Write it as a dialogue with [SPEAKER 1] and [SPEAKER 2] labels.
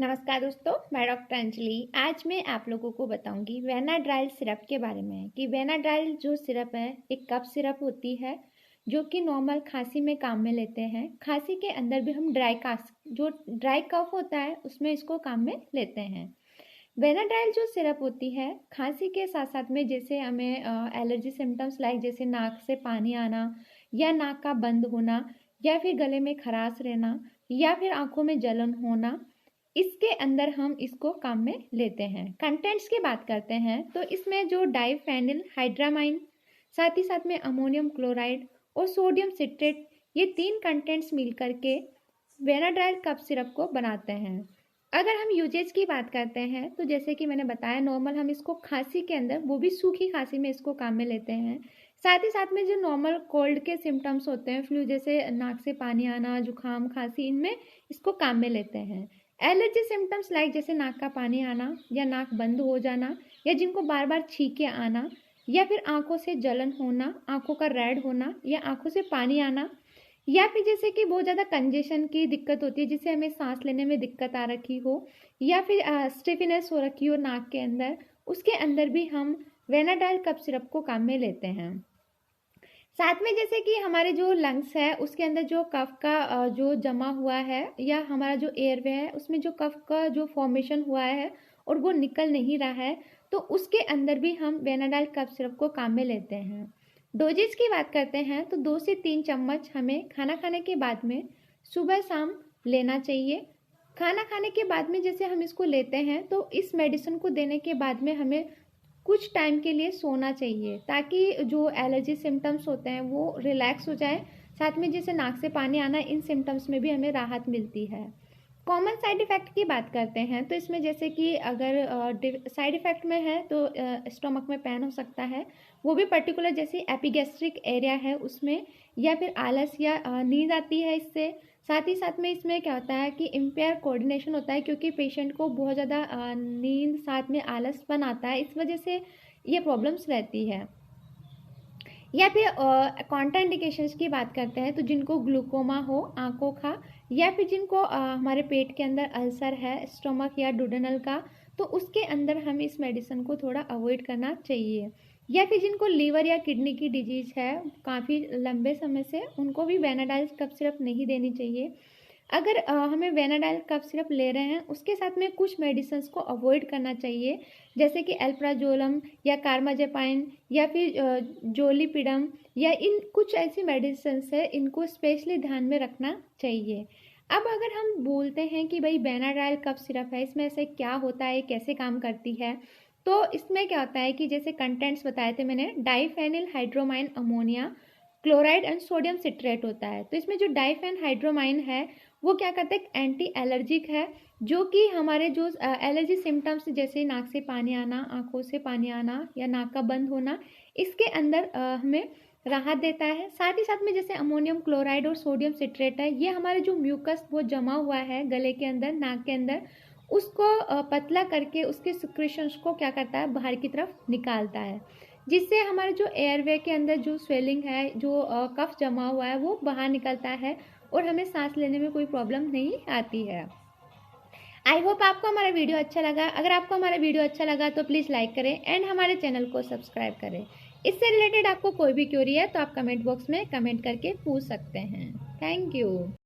[SPEAKER 1] नमस्कार दोस्तों, मैं डॉक्टर अंजलि। आज मैं आप लोगों को बताऊंगी वेनाड्राइल सिरप के बारे में कि वेनाड्राइल जो सिरप है एक कफ सिरप होती है जो कि नॉर्मल खांसी में काम में लेते हैं। खांसी के अंदर भी हम जो ड्राई कफ होता है उसमें इसको काम में लेते हैं। वेनाड्राइल जो सिरप होती है खांसी के साथ साथ में जैसे हमें एलर्जी सिम्टम्स लाइक जैसे नाक से पानी आना या नाक का बंद होना या फिर गले में खराश रहना या फिर आंखों में जलन होना, इसके अंदर हम इसको काम में लेते हैं। कंटेंट्स की बात करते हैं तो इसमें जो डाइफेनिल हाइड्रामाइन, साथ ही साथ में अमोनियम क्लोराइड और सोडियम सिट्रेट, ये 3 कंटेंट्स मिलकर के वेनाड्राइल कफ सिरप को बनाते हैं। अगर हम यूजेज की बात करते हैं तो जैसे कि मैंने बताया नॉर्मल हम इसको खांसी के अंदर, वो भी सूखी खांसी में इसको काम में लेते हैं। साथ ही साथ में जो नॉर्मल कोल्ड के सिम्टम्स होते हैं, फ्लू जैसे नाक से पानी आना, जुकाम, खांसी, इनमें इसको काम में लेते हैं। एलर्जी सिम्टम्स लाइक जैसे नाक का पानी आना या नाक बंद हो जाना या जिनको बार बार छींके आना या फिर आंखों से जलन होना, आंखों का रेड होना या आंखों से पानी आना या फिर जैसे कि बहुत ज़्यादा कंजेशन की दिक्कत होती है जिससे हमें सांस लेने में दिक्कत आ रखी हो या फिर स्टिफनेस हो रखी हो नाक के अंदर, उसके अंदर भी हम वेनाड्राइल कफ सिरप को काम में लेते हैं। साथ में जैसे कि हमारे जो लंग्स है उसके अंदर जो कफ का जो जमा हुआ है या हमारा जो एयरवे है उसमें जो कफ का जो फॉर्मेशन हुआ है और वो निकल नहीं रहा है, तो उसके अंदर भी हम वेनाड्राइल कफ सिरप को काम में लेते हैं। डोजेज की बात करते हैं तो 2 से 3 चम्मच हमें खाना खाने के बाद में सुबह शाम लेना चाहिए। खाना खाने के बाद में जैसे हम इसको लेते हैं तो इस मेडिसिन को देने के बाद में हमें कुछ टाइम के लिए सोना चाहिए ताकि जो एलर्जी सिम्टम्स होते हैं वो रिलैक्स हो जाए। साथ में जैसे नाक से पानी आना, इन सिम्टम्स में भी हमें राहत मिलती है। कॉमन साइड इफ़ेक्ट की बात करते हैं तो इसमें जैसे कि अगर साइड इफ़ेक्ट में है तो स्टमक में पेन हो सकता है, वो भी पर्टिकुलर जैसे एपिगैस्ट्रिक एरिया है उसमें, या फिर आलस या नींद आती है इससे। साथ ही साथ में इसमें क्या होता है कि इम्पेयर कोऑर्डिनेशन होता है क्योंकि पेशेंट को बहुत ज़्यादा नींद साथ में आलसपन आता है, इस वजह से ये प्रॉब्लम्स रहती है। या फिर कॉन्ट्राइंडिकेशंस की बात करते हैं तो जिनको ग्लूकोमा हो, आंखों का, या फिर जिनको हमारे पेट के अंदर अल्सर है स्टमक या डुडेनल का, तो उसके अंदर हम इस मेडिसिन को थोड़ा अवॉइड करना चाहिए। या फिर जिनको लीवर या किडनी की डिजीज़ है काफ़ी लंबे समय से, उनको भी वेनाडाइल कफ सिरप नहीं देनी चाहिए। अगर हमें वेनाडाइल कफ सिरप ले रहे हैं उसके साथ में कुछ मेडिसिन्स को अवॉइड करना चाहिए जैसे कि एल्प्राजोलम या कार्माजेपाइन या फिर जोलिपिडम या इन कुछ ऐसी मेडिसिन्स है, इनको स्पेशली ध्यान में रखना चाहिए। अब अगर हम बोलते हैं कि भाई वेनाड्राइल कफ सिरप है, इसमें ऐसे क्या होता है, कैसे काम करती है, तो इसमें क्या होता है कि जैसे कंटेंट्स बताए थे मैंने, diphenyl hydramine ammonia chloride and sodium citrate होता है। तो इसमें जो डाइफेन हाइड्रोमाइन है वो क्या करता है, एंटी एलर्जिक है जो कि हमारे जो एलर्जी सिम्टम्स जैसे नाक से पानी आना, आंखों से पानी आना या नाक का बंद होना, इसके अंदर हमें राहत देता है। साथ ही साथ में जैसे अमोनियम क्लोराइड और सोडियम सिट्रेट है, ये हमारे जो म्यूकस वो जमा हुआ है गले के अंदर, नाक के अंदर, उसको पतला करके उसके सिक्रेशंस को क्या करता है, बाहर की तरफ निकालता है, जिससे हमारे जो एयरवे के अंदर जो स्वेलिंग है, जो कफ जमा हुआ है, वो बाहर निकलता है और हमें सांस लेने में कोई प्रॉब्लम नहीं आती है। आई होप आपको हमारा वीडियो अच्छा लगा। अगर आपको हमारा वीडियो अच्छा लगा तो प्लीज़ लाइक करें एंड हमारे चैनल को सब्सक्राइब करें। इससे रिलेटेड आपको कोई भी क्वेरी है तो आप कमेंट बॉक्स में कमेंट करके पूछ सकते हैं। Thank you.